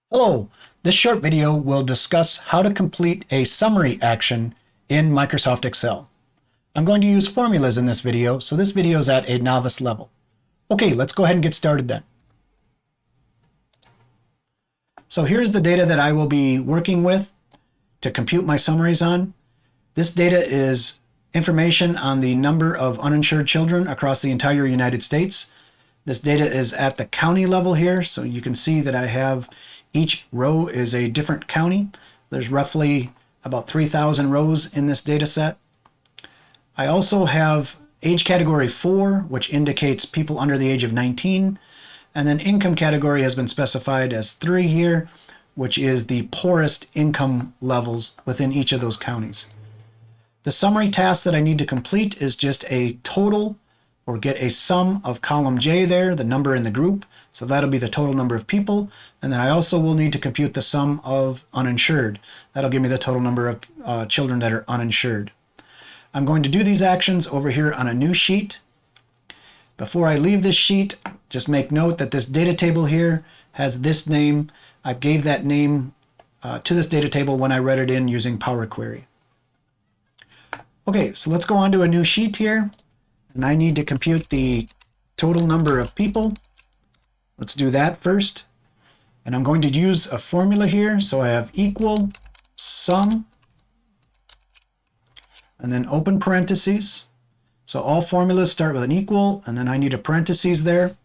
Hello, this short video will discuss how to complete a summary action in Microsoft Excel. I'm going to use formulas in this video, so this video is at a novice level. Okay, let's go ahead and get started then. So here's the data that I will be working with to compute my summaries on. This data is information on the number of uninsured children across the entire United States. This data is at the county level here, so you can see that I have each row is a different county. There's roughly about 3,000 rows in this data set. I also have age category 4, which indicates people under the age of 19. And then income category has been specified as 3 here, which is the poorest income levels within each of those counties. The summary task that I need to complete is just a total, or get a sum of column J there, the number in the group. So that'll be the total number of people. And then I also will need to compute the sum of uninsured. That'll give me the total number of children that are uninsured. I'm going to do these actions over here on a new sheet. Before I leave this sheet, just make note that this data table here has this name. I gave that name to this data table when I read it in using Power Query. Okay, so let's go on to a new sheet here. And I need to compute the total number of people. Let's do that first. And I'm going to use a formula here. So I have equal sum and then open parentheses. So all formulas start with an equal, and then I need a parentheses there.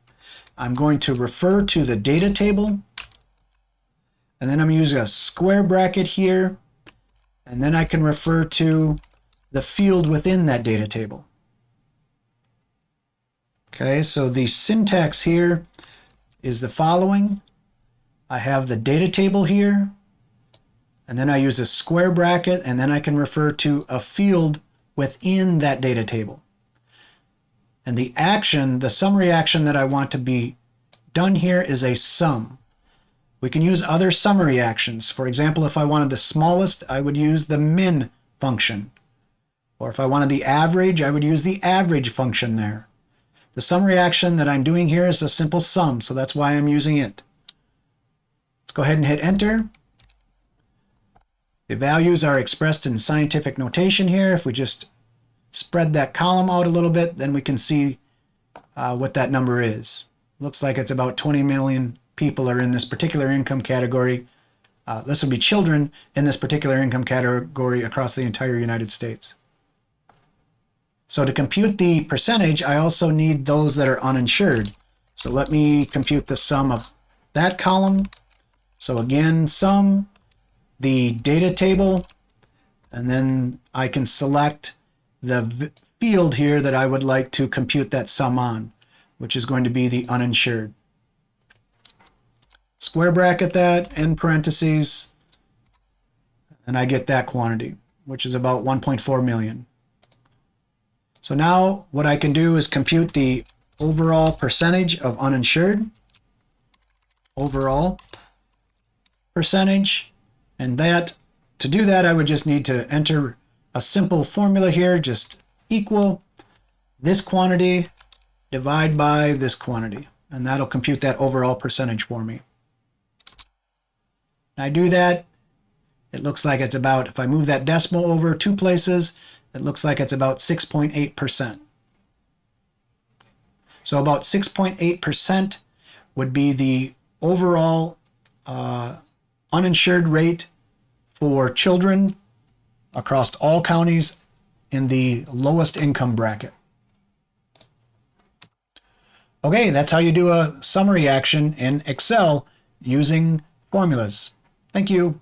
I'm going to refer to the data table, and then I'm using a square bracket here, and then I can refer to the field within that data table. Okay, so the syntax here is the following. I have the data table here, and then I use a square bracket, and then I can refer to a field within that data table. And the action, the summary action that I want to be done here is a sum. We can use other summary actions. For example, if I wanted the smallest, I would use the min function. Or if I wanted the average, I would use the average function there. The summary action that I'm doing here is a simple sum, so that's why I'm using it. Let's go ahead and hit enter. The values are expressed in scientific notation here. If we just spread that column out a little bit, then we can see what that number is. Looks like it's about 20 million people are in this particular income category. This would be children in this particular income category across the entire United States. So to compute the percentage, I also need those that are uninsured. So let me compute the sum of that column. So again, sum, the data table, and then I can select the field here that I would like to compute that sum on, which is going to be the uninsured. Square bracket that, end parentheses, and I get that quantity, which is about 1.4 million. So now what I can do is compute the overall percentage of uninsured, overall percentage, and that, to do that, I would just need to enter a simple formula here, just equal this quantity divide by this quantity, and that'll compute that overall percentage for me. And I do that, it looks like it's about, if I move that decimal over 2 places, it looks like it's about 6.8%. So about 6.8% would be the overall uninsured rate for children across all counties in the lowest income bracket. Okay, that's how you do a summary action in Excel using formulas. Thank you.